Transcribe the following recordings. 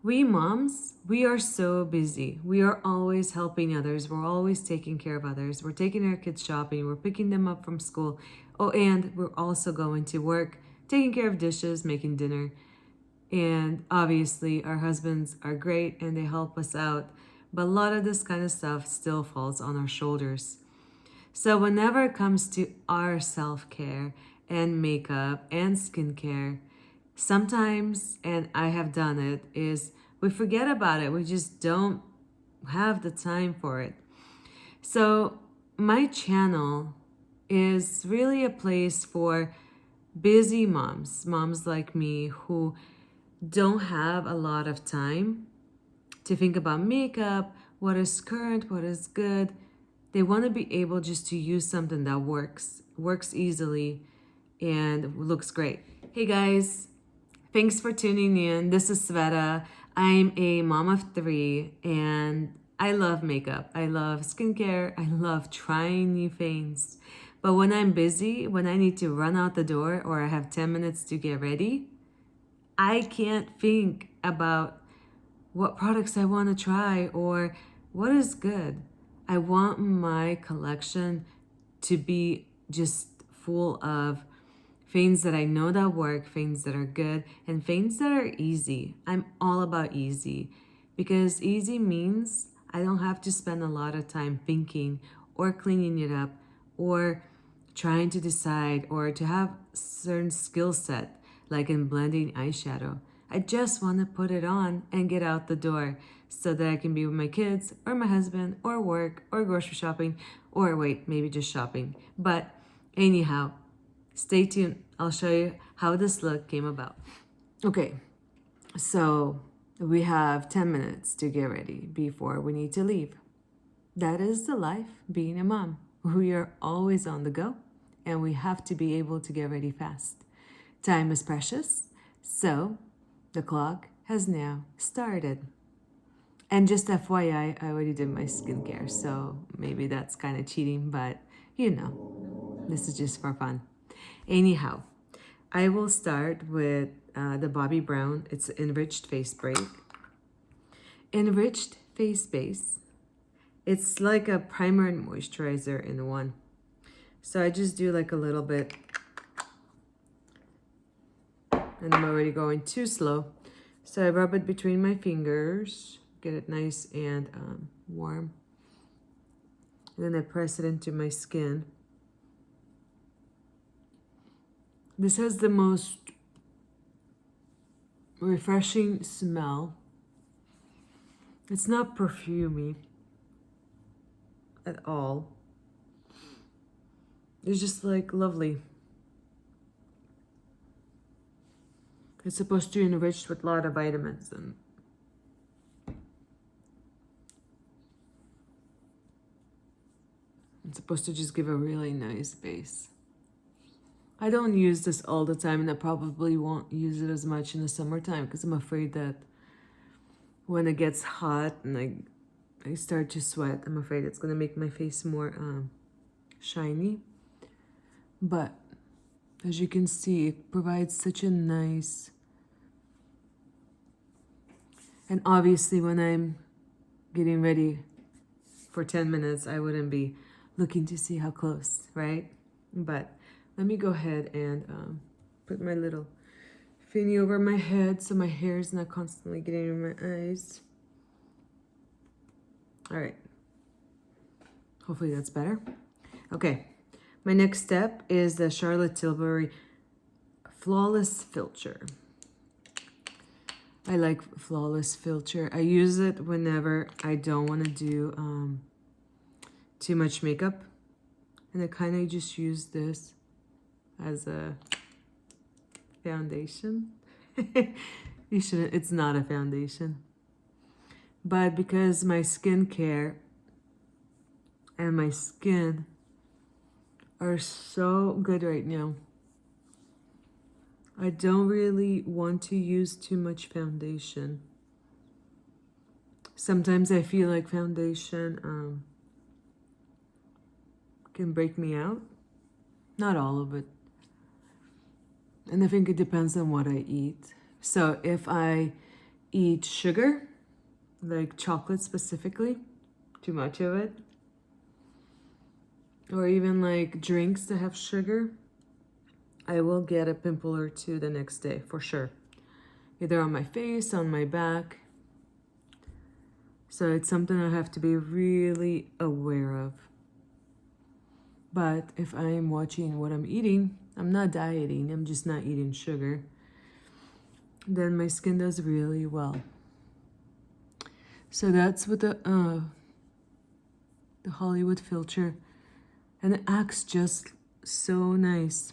We moms, we are so busy. We are always helping others. We're always taking care of others. We're taking our kids shopping. We're picking them up from school. Oh, and we're also going to work, taking care of dishes, making dinner. And obviously, our husbands are great and they help us out. But a lot of this kind of stuff still falls on our shoulders. So, whenever it comes to our self care and makeup and skincare, sometimes, and I have done it, is we forget about it. We just don't have the time for it. So, my channel is really a place for busy moms, moms like me who don't have a lot of time to think about makeup, what is current, what is good. They want to be able just to use something that works easily, and looks great. Hey guys, thanks for tuning in. This is Sveta. I'm a mom of three and I love makeup. I love skincare. I love trying new things. But when I'm busy, when I need to run out the door or I have 10 minutes to get ready, I can't think about what products I want to try or what is good. I want my collection to be just full of things that I know that work, things that are good, and things that are easy. I'm all about easy because easy means I don't have to spend a lot of time thinking or cleaning it up or trying to decide or to have certain skill set like in blending eyeshadow. I just want to put it on and get out the door so that I can be with my kids or my husband or work or grocery shopping or wait, maybe just shopping. But anyhow, stay tuned. I'll show you how this look came about. Okay, so we have 10 minutes to get ready before we need to leave. That is the life being a mom. We are always on the go and we have to be able to get ready fast. Time is precious, so the clock has now started. And just FYI, I already did my skincare, so maybe that's kind of cheating, but this is just for fun. Anyhow, I will start with the Bobbi Brown. It's Enriched Face Break. Enriched Face Base. It's like a primer and moisturizer in one. So I just do like a little bit. And I'm already going too slow. So I rub it between my fingers. Get it nice and warm. And then I press it into my skin. This has the most refreshing smell. It's not perfumey at all. It's just like lovely. It's supposed to be enriched with a lot of vitamins and it's supposed to just give a really nice base. I don't use this all the time and I probably won't use it as much in the summertime because I'm afraid that when it gets hot and I start to sweat, I'm afraid it's going to make my face more shiny. But as you can see, it provides such a nice... And obviously when I'm getting ready for 10 minutes, I wouldn't be looking to see how close, right? But let me go ahead and put my little thingy over my head so my hair is not constantly getting in my eyes. All right. Hopefully that's better. Okay. My next step is the Charlotte Tilbury Flawless Filter. I like Flawless Filter. I use it whenever I don't want to do too much makeup. And I kind of just use this as a foundation. You shouldn't, it's not a foundation. But because my skincare and my skin are so good right now, I don't really want to use too much foundation. Sometimes I feel like foundation can break me out. Not all of it. And I think it depends on what I eat. So if I eat sugar, like chocolate specifically, too much of it, or even like drinks that have sugar, I will get a pimple or two the next day for sure. Either on my face, on my back. So it's something I have to be really aware of. But if I'm watching what I'm eating, I'm not dieting, I'm just not eating sugar, then my skin does really well. So that's with the Hollywood filter, and it acts just so nice.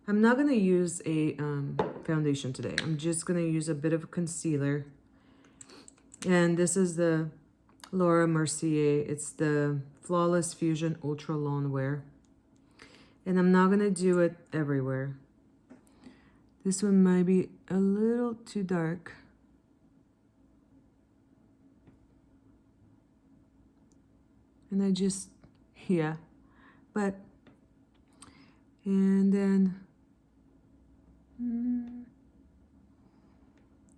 I'm not gonna use a foundation today. I'm just gonna use a bit of a concealer. And this is the Laura Mercier. It's the Flawless Fusion Ultra Lone Wear. And I'm not gonna do it everywhere. This one might be a little too dark. And I just, yeah. But, and then,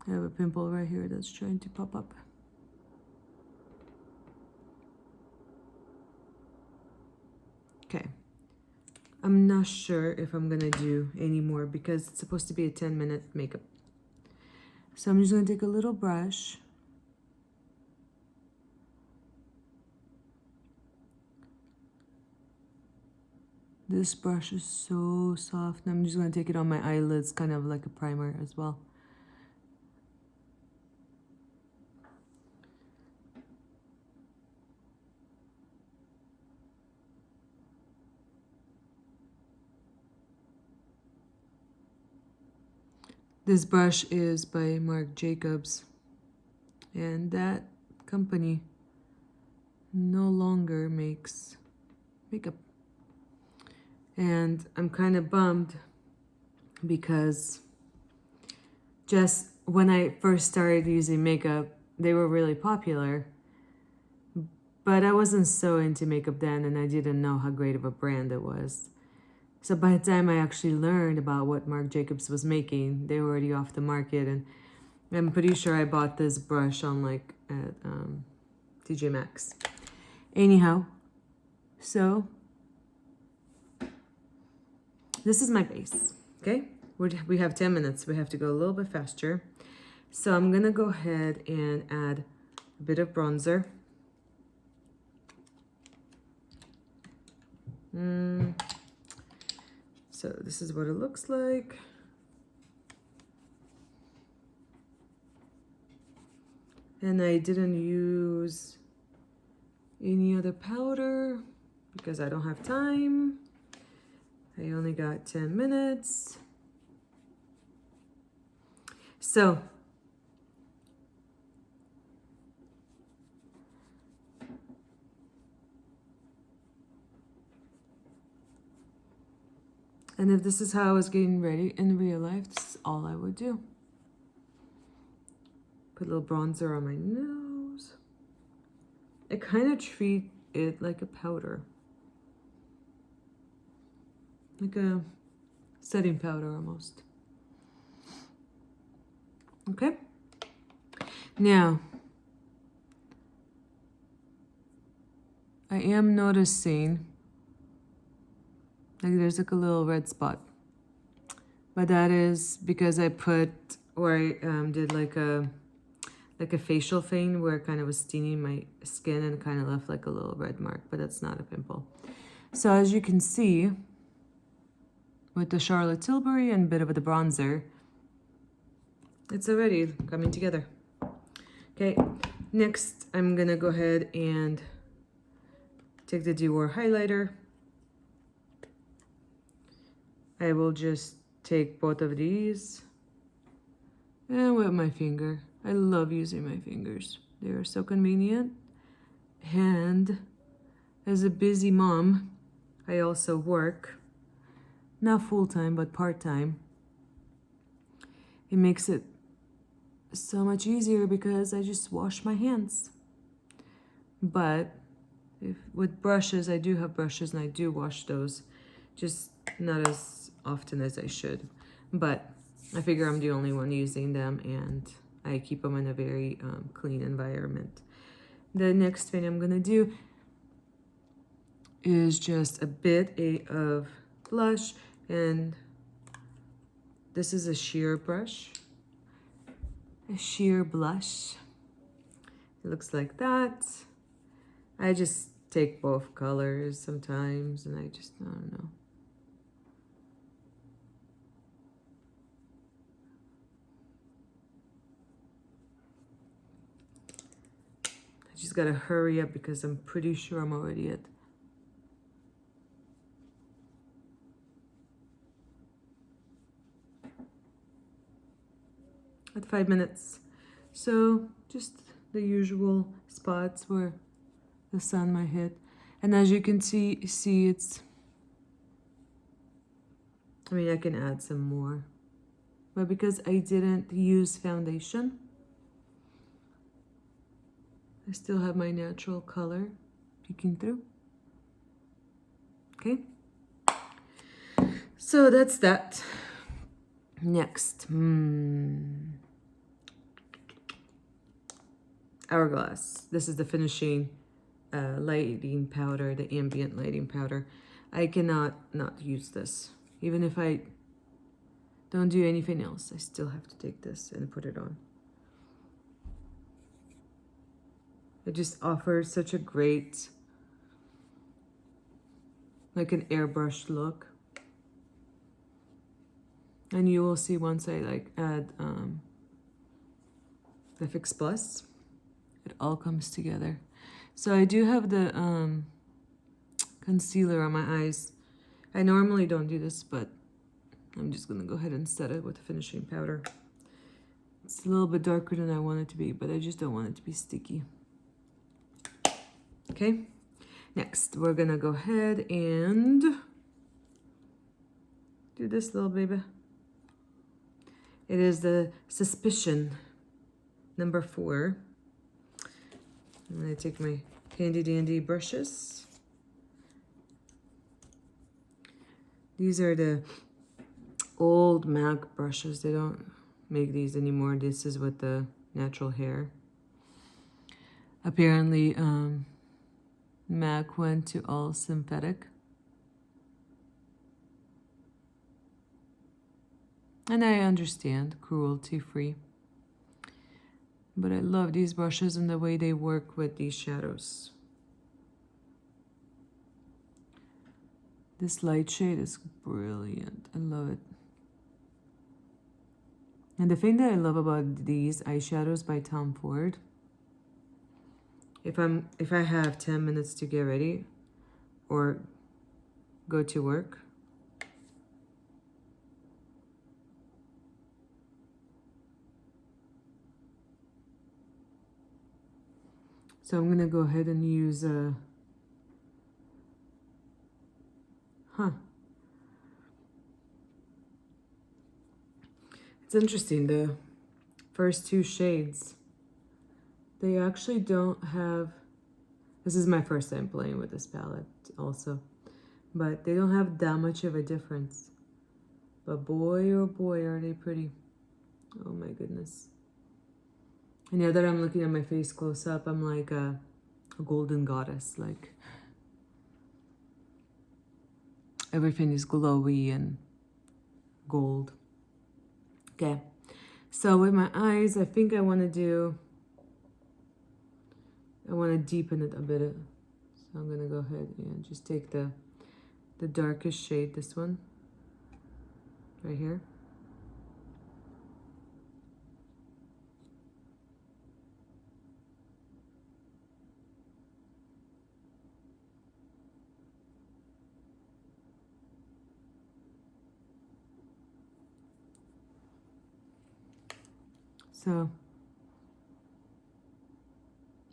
I have a pimple right here that's trying to pop up. Okay. I'm not sure if I'm gonna do any more because it's supposed to be a 10-minute makeup. So I'm just gonna take a little brush. This brush is so soft. And I'm just gonna take it on my eyelids, kind of like a primer as well. This brush is by Marc Jacobs, and that company no longer makes makeup. And I'm kind of bummed because just when I first started using makeup, they were really popular, but I wasn't so into makeup then, and I didn't know how great of a brand it was. So by the time I actually learned about what Marc Jacobs was making, they were already off the market, and I'm pretty sure I bought this brush on like at TJ Maxx. Anyhow, so this is my base, okay? We have 10 minutes. We have to go a little bit faster. So I'm gonna go ahead and add a bit of bronzer. So this is what it looks like. And I didn't use any other powder because I don't have time. I only got 10 minutes. So and if this is how I was getting ready in real life, this is all I would do. Put a little bronzer on my nose. I kind of treat it like a powder. Like a setting powder almost. Okay? Now, I am noticing like there's like a little red spot. But that is because I put, or I did like a facial thing where it kind of was staining my skin and kind of left like a little red mark, but that's not a pimple. So as you can see, with the Charlotte Tilbury and a bit of the bronzer, it's already coming together. Okay, next I'm gonna go ahead and take the Dior highlighter. I will just take both of these and with my finger. I love using my fingers. They are so convenient. And as a busy mom, I also work, not full-time, but part-time. It makes it so much easier because I just wash my hands. But with brushes, I do have brushes and I do wash those, just not as often as I should. But I figure I'm the only one using them, and I keep them in a very clean environment. The next thing I'm gonna do is just a bit of blush, and this is a sheer brush, a sheer blush. It looks like that. I just take both colors sometimes, and I don't know. I just gotta hurry up because I'm pretty sure I'm already at 5 minutes. So just the usual spots where the sun might hit. And as you can see it's, I mean, I can add some more, but because I didn't use foundation, I still have my natural color peeking through. Okay, so that's that. Next, Hourglass. This is the finishing lighting powder, the ambient lighting powder. I cannot not use this. Even if I don't do anything else, I still have to take this and put it on. It just offers such a great, like an airbrush look. And you will see once I like add the Fix Plus, it all comes together. So I do have the concealer on my eyes. I normally don't do this, but I'm just gonna go ahead and set it with the finishing powder. It's a little bit darker than I want it to be, but I just don't want it to be sticky. Okay, next we're gonna go ahead and do this little baby. It is the Suspicion number 4. I'm gonna take my handy dandy brushes. These are the old MAC brushes. They don't make these anymore. This is with the natural hair. Apparently, MAC went to all synthetic. And I understand, cruelty-free. But I love these brushes and the way they work with these shadows. This light shade is brilliant. I love it. And the thing that I love about these eyeshadows by Tom Ford, if I have 10 minutes to get ready or go to work, so I'm gonna go ahead and use It's interesting, the first 2 shades, they actually don't have, this is my first time playing with this palette also, but they don't have that much of a difference. But boy, oh boy, are they pretty. Oh my goodness. And now that I'm looking at my face close up, I'm like a golden goddess. Like everything is glowy and gold. Okay, so with my eyes, I think I want to deepen it a bit. So I'm gonna go ahead and just take the darkest shade, this one, right here. So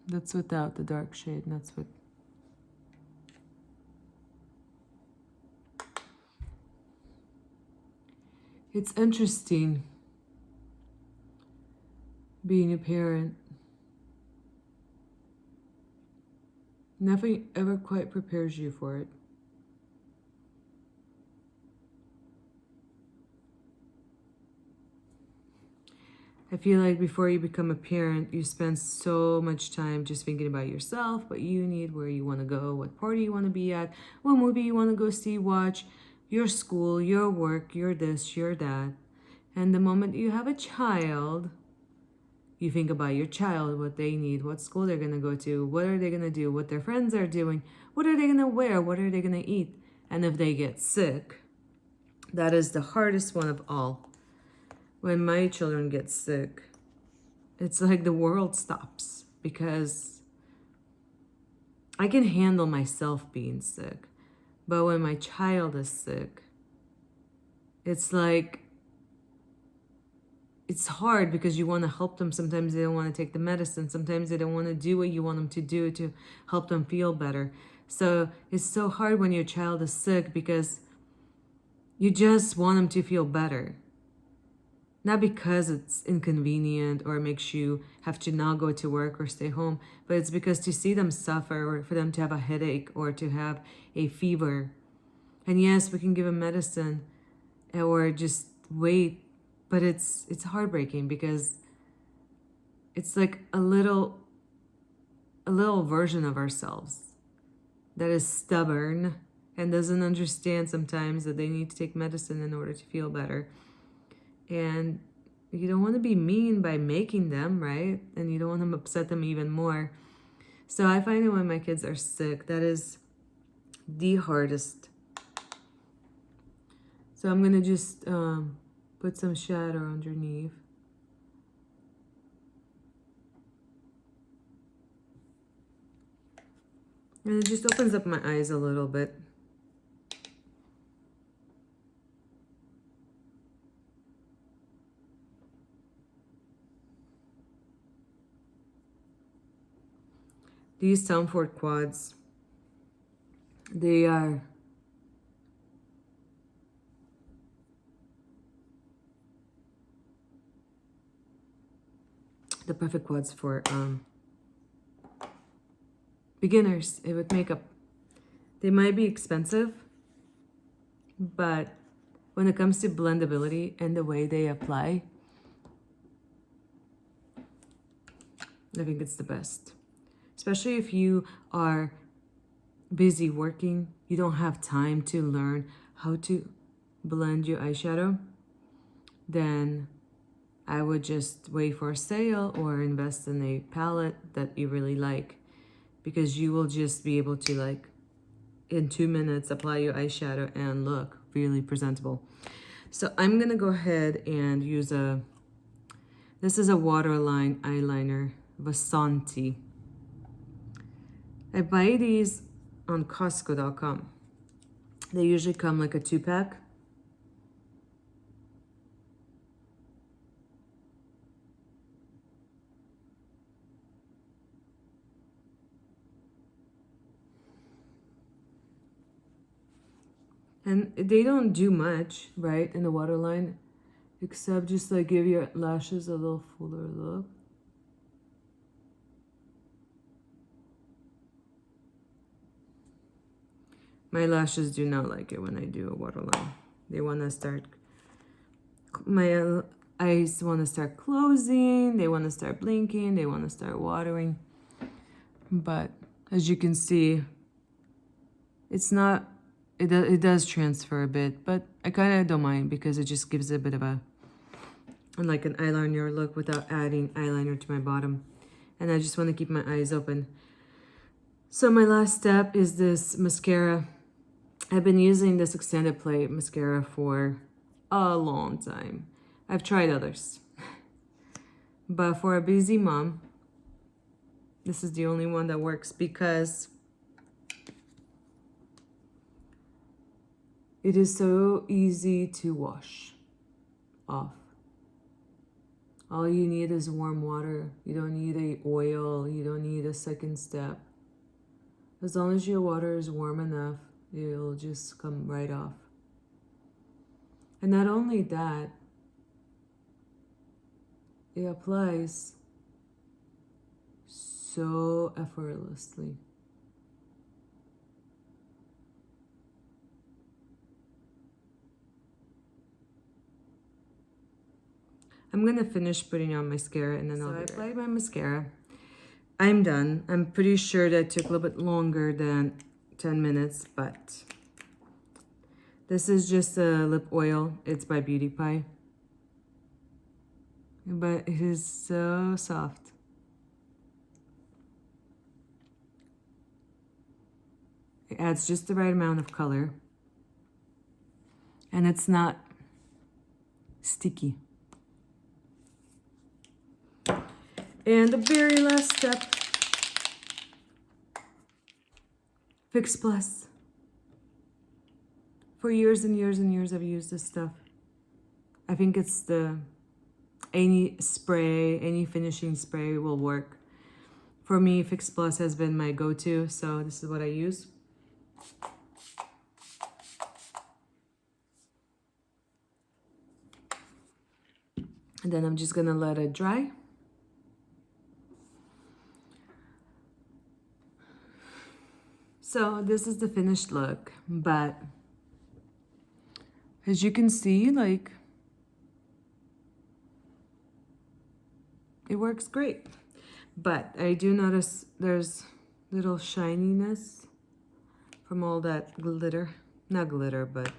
that's without the dark shade, and that's with. It's interesting being a parent. Nothing ever quite prepares you for it. I feel like before you become a parent, you spend so much time just thinking about yourself, what you need, where you want to go, what party you want to be at, what movie you want to go see, watch, your school, your work, your this, your that. And the moment you have a child, you think about your child, what they need, what school they're going to go to, what are they going to do, what their friends are doing, what are they going to wear, what are they going to eat. And if they get sick, that is the hardest one of all. When my children get sick, it's like the world stops because I can handle myself being sick. But when my child is sick, it's like, it's hard because you want to help them. Sometimes they don't want to take the medicine. Sometimes they don't want to do what you want them to do to help them feel better. So it's so hard when your child is sick because you just want them to feel better. Not because it's inconvenient or makes you have to not go to work or stay home, but it's because to see them suffer or for them to have a headache or to have a fever. And yes, we can give them medicine or just wait, but it's heartbreaking because it's like a little version of ourselves that is stubborn and doesn't understand sometimes that they need to take medicine in order to feel better. And you don't want to be mean by making them, right? And you don't want to upset them even more. So I find that when my kids are sick, that is the hardest. So I'm going to just put some shadow underneath. And it just opens up my eyes a little bit. These Tom Ford quads, they are the perfect quads for beginners with makeup. They might be expensive, but when it comes to blendability and the way they apply, I think it's the best. Especially if you are busy working, you don't have time to learn how to blend your eyeshadow, then I would just wait for a sale or invest in a palette that you really like, because you will just be able to, like, in 2 minutes apply your eyeshadow and look really presentable. So I'm gonna go ahead and use this is a waterline eyeliner, Vasanti. I buy these on Costco.com. They usually come like a 2-pack. And they don't do much, right, in the waterline, except just like give your lashes a little fuller look. My lashes do not like it when I do a waterline. They want to start, my eyes want to start closing, they want to start blinking, they want to start watering. But as you can see, it's not, it does transfer a bit, but I kind of don't mind because it just gives a bit of a, like an eyeliner look without adding eyeliner to my bottom. And I just want to keep my eyes open. So my last step is this mascara. I've been using this extended play mascara for a long time. I've tried others. But for a busy mom, this is the only one that works because it is so easy to wash off. All you need is warm water. You don't need a oil. You don't need a second step. As long as your water is warm enough, it'll just come right off. And not only that, it applies so effortlessly. I'm gonna finish putting on mascara and then I'll apply my mascara. I'm done. I'm pretty sure that took a little bit longer than 10 minutes, but this is just a lip oil. It's by Beauty Pie. But it is so soft. It adds just the right amount of color. And it's not sticky. And the very last step, Fix Plus. For years and years and years I've used this stuff. I think it's any spray, any finishing spray will work. For me, Fix Plus has been my go-to, so this is what I use. And then I'm just gonna let it dry. So this is the finished look, but as you can see, like, it works great. But I do notice there's little shininess from all that glitter. Not glitter, but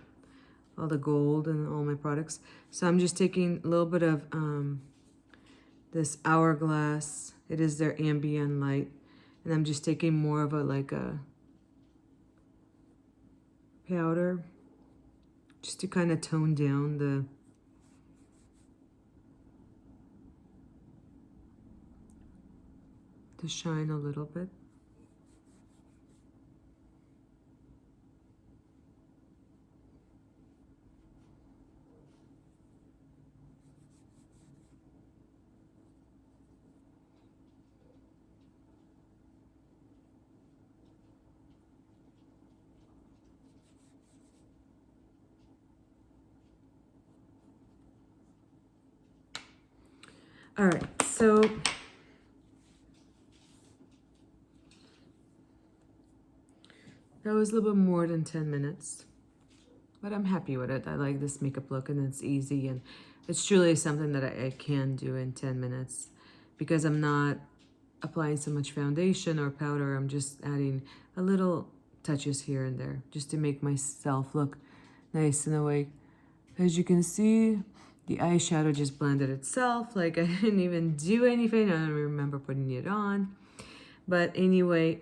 all the gold and all my products. So I'm just taking a little bit of this Hourglass. It is their Ambient light. And I'm just taking more of like a powder just to kind of tone down the shine a little bit. All right, so that was a little bit more than 10 minutes, but I'm happy with it. I like this makeup look and it's easy and it's truly something that I can do in 10 minutes because I'm not applying so much foundation or powder. I'm just adding a little touches here and there just to make myself look nice and awake. As you can see, the eyeshadow just blended itself. Like I didn't even do anything. I don't remember putting it on. But anyway,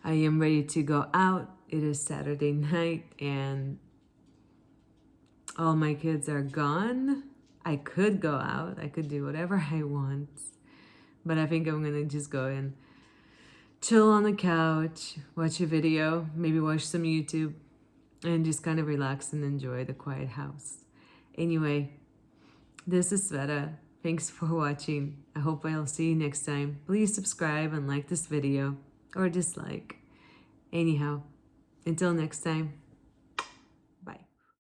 I am ready to go out. It is Saturday night and all my kids are gone. I could go out. I could do whatever I want. But I think I'm gonna just go and chill on the couch, watch a video, maybe watch some YouTube, and just kind of relax and enjoy the quiet house. Anyway, this is Sveta. Thanks for watching. I hope I'll see you next time. Please subscribe and like this video or dislike. Anyhow, until next time.